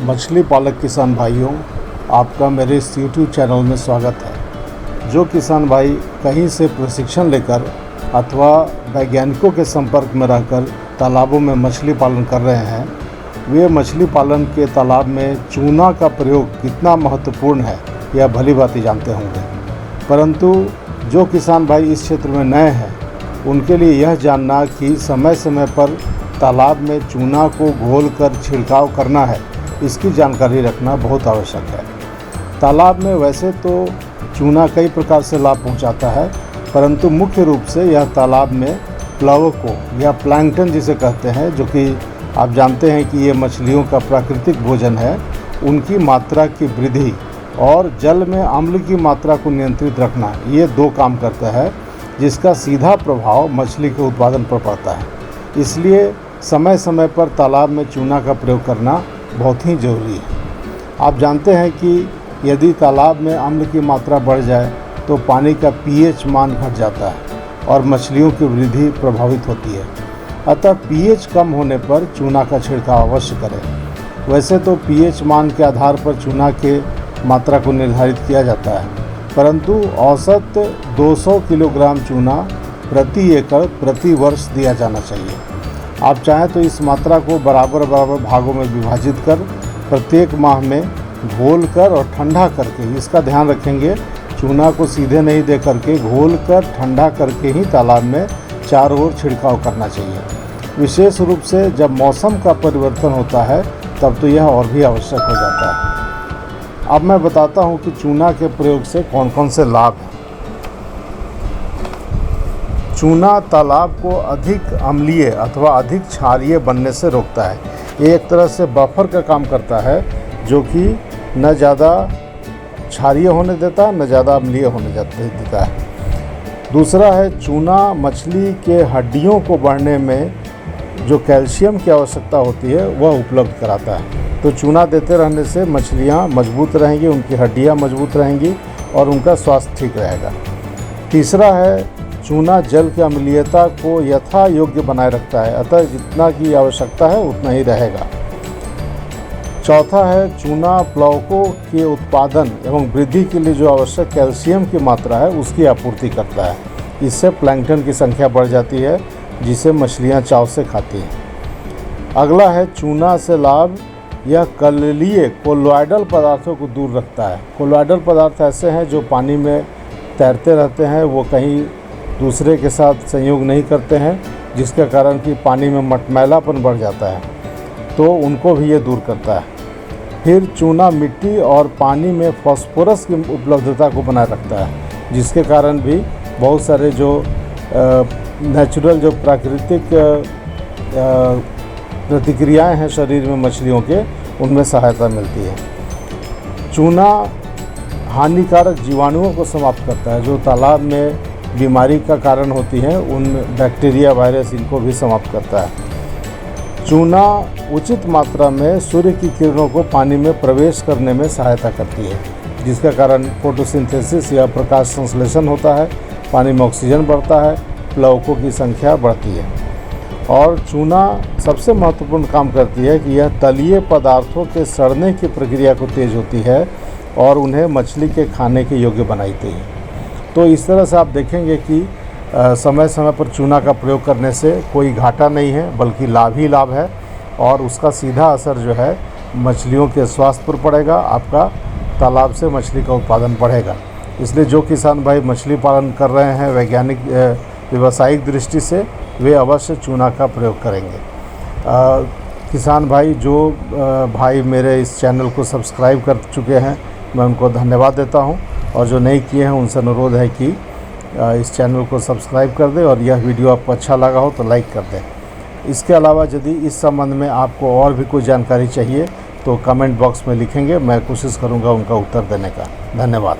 मछली पालक किसान भाइयों, आपका मेरे इस YouTube चैनल में स्वागत है। जो किसान भाई कहीं से प्रशिक्षण लेकर अथवा वैज्ञानिकों के संपर्क में रहकर तालाबों में मछली पालन कर रहे हैं, वे मछली पालन के तालाब में चूना का प्रयोग कितना महत्वपूर्ण है यह भली भांति जानते होंगे। परंतु जो किसान भाई इस क्षेत्र में नए हैं, उनके लिए यह जानना कि समय समय पर तालाब में चूना को घोलकर छिड़काव करना है, इसकी जानकारी रखना बहुत आवश्यक है। तालाब में वैसे तो चूना कई प्रकार से लाभ पहुंचाता है, परंतु मुख्य रूप से यह तालाब में प्लवकों या प्लैंकटन जिसे कहते हैं, जो कि आप जानते हैं कि ये मछलियों का प्राकृतिक भोजन है, उनकी मात्रा की वृद्धि और जल में अम्ल की मात्रा को नियंत्रित रखना, ये दो काम करता है जिसका सीधा प्रभाव मछली के उत्पादन पर पड़ता है। इसलिए समय समय पर तालाब में चूना का प्रयोग करना बहुत ही ज़रूरी है। आप जानते हैं कि यदि तालाब में अम्ल की मात्रा बढ़ जाए तो पानी का pH मान घट जाता है और मछलियों की वृद्धि प्रभावित होती है। अतः pH कम होने पर चूना का छिड़काव अवश्य करें। वैसे तो pH मान के आधार पर चूना के मात्रा को निर्धारित किया जाता है, परंतु औसत 200 किलोग्राम चूना प्रति एकड़ प्रति वर्ष दिया जाना चाहिए। आप चाहें तो इस मात्रा को बराबर भागों में विभाजित कर प्रत्येक माह में घोल कर और ठंडा करके, इसका ध्यान रखेंगे, चूना को सीधे नहीं दे करके घोल कर ठंडा करके ही तालाब में चारों ओर छिड़काव करना चाहिए। विशेष रूप से जब मौसम का परिवर्तन होता है तब तो यह और भी आवश्यक हो जाता है। अब मैं बताता हूँ कि चूना के प्रयोग से कौन कौन से लाभ हैं। चूना तालाब को अधिक अम्लीय अथवा अधिक क्षारीय बनने से रोकता है। ये एक तरह से बफर का काम करता है, जो कि न ज़्यादा क्षारीय होने देता है न ज़्यादा अम्लीय होने देता है। दूसरा है, चूना मछली के हड्डियों को बढ़ने में जो कैल्शियम की आवश्यकता होती है वह उपलब्ध कराता है। तो चूना देते रहने से मछलियाँ मजबूत रहेंगी, उनकी हड्डियाँ मजबूत रहेंगी और उनका स्वास्थ्य ठीक रहेगा। तीसरा है, चूना जल की अम्लीयता को यथा योग्य बनाए रखता है, अतः जितना की आवश्यकता है उतना ही रहेगा। चौथा है, चूना प्लवकों के उत्पादन एवं वृद्धि के लिए जो आवश्यक कैल्शियम की मात्रा है उसकी आपूर्ति करता है। इससे प्लैंकटन की संख्या बढ़ जाती है, जिसे मछलियां चाव से खाती हैं। अगला है, चूना से लाभ, यह कललीय कोलोइडल पदार्थों को दूर रखता है। कोलोइडल पदार्थ ऐसे हैं जो पानी में तैरते रहते हैं, वो कहीं दूसरे के साथ संयोग नहीं करते हैं, जिसके कारण कि पानी में मटमैलापन बढ़ जाता है, तो उनको भी ये दूर करता है। फिर चूना मिट्टी और पानी में फास्फोरस की उपलब्धता को बनाए रखता है, जिसके कारण भी बहुत सारे जो नेचुरल जो प्राकृतिक प्रतिक्रियाएं हैं शरीर में मछलियों के, उनमें सहायता मिलती है। चूना हानिकारक जीवाणुओं को समाप्त करता है, जो तालाब में बीमारी का कारण होती हैं, उन बैक्टीरिया वायरस इनको भी समाप्त करता है। चूना उचित मात्रा में सूर्य की किरणों को पानी में प्रवेश करने में सहायता करती है, जिसके कारण फोटोसिंथेसिस या प्रकाश संश्लेषण होता है, पानी में ऑक्सीजन बढ़ता है, प्लवकों की संख्या बढ़ती है। और चूना सबसे महत्वपूर्ण काम करती है कि यह तलीय पदार्थों के सड़ने की प्रक्रिया को तेज होती है और उन्हें मछली के खाने के योग्य बनाती है। तो इस तरह से आप देखेंगे कि समय समय पर चूना का प्रयोग करने से कोई घाटा नहीं है, बल्कि लाभ ही लाभ है, और उसका सीधा असर जो है मछलियों के स्वास्थ्य पर पड़ेगा। आपका तालाब से मछली का उत्पादन बढ़ेगा। इसलिए जो किसान भाई मछली पालन कर रहे हैं वैज्ञानिक व्यावसायिक दृष्टि से, वे अवश्य चूना का प्रयोग करेंगे। किसान भाई जो भाई मेरे इस चैनल को सब्सक्राइब कर चुके हैं, मैं उनको धन्यवाद देता हूं, और जो नहीं किए हैं उनसे अनुरोध है कि इस चैनल को सब्सक्राइब कर दें, और यह वीडियो आपको अच्छा लगा हो तो लाइक कर दें। इसके अलावा यदि इस संबंध में आपको और भी कोई जानकारी चाहिए तो कमेंट बॉक्स में लिखेंगे, मैं कोशिश करूंगा उनका उत्तर देने का। धन्यवाद।